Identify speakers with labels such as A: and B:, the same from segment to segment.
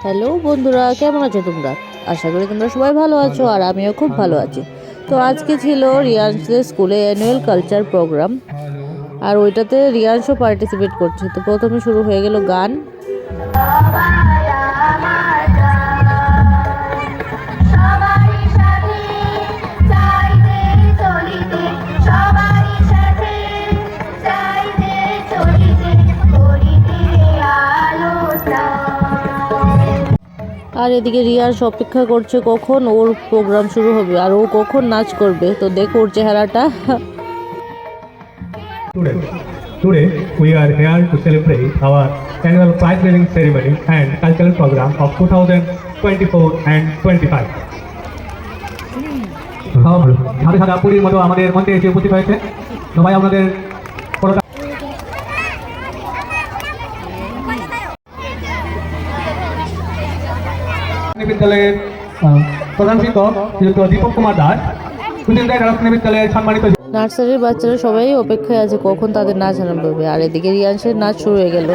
A: Hello বন্ধুরা, কেমন আছো তোমরা? আশা করি তোমরা সবাই ভালো আছো আর আমিও খুব ভালো আছি। তো আজকে ছিল রিয়াংশদের স্কুলে অ্যানুয়াল কালচার প্রোগ্রাম, আর ওইটাতে রিয়াংশও পার্টিসিপেট করছে। তো প্রথমে শুরু হয়ে গেল গান। আর এদিকে রিয়াংশ অপেক্ষা করছে কখন ওর প্রোগ্রাম শুরু হবে আর ও কখন নাচ করবে। তো দেখো ওর চেহারাটা।
B: Today we are here to celebrate our annual prize winning ceremony and cultural program of 2024 and 25. সব সাথে সাথে পুরীর মতো আমাদের মঞ্চে এসে উপস্থিত হয়েছে। সবাই আপনাদের বিদ্যালয়ের প্রধান শিক্ষক দীপক কুমার দাস, বিদ্যালয়ের সম্মানিত
A: নার্সারির বাচ্চারা সবাই অপেক্ষায় আছে কখন তাদের নাচ আরম্ভ হবে। আর এদিকে রিয়াংশের নাচ শুরু হয়ে গেল।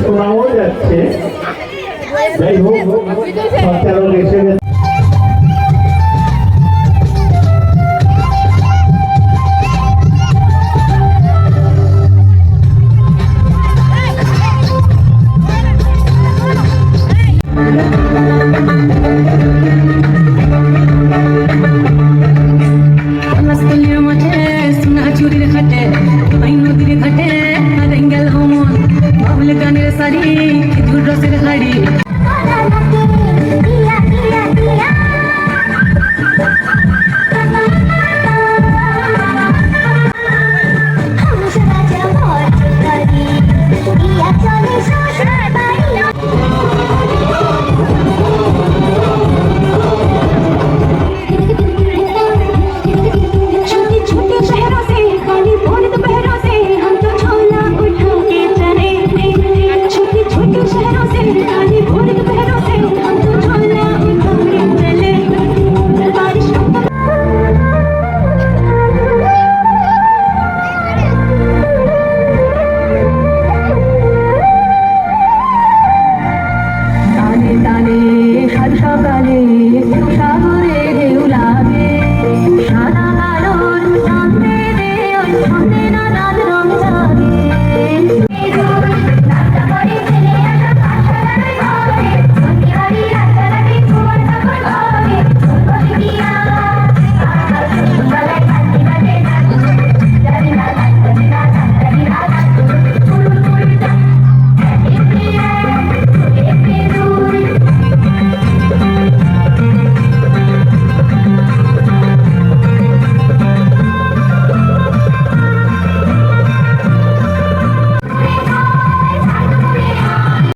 C: শোনাও যাচ্ছে, যাই হোক সঞ্চালক এসে গেছে।
D: গানের শাড়ি, রসের হাড়ি।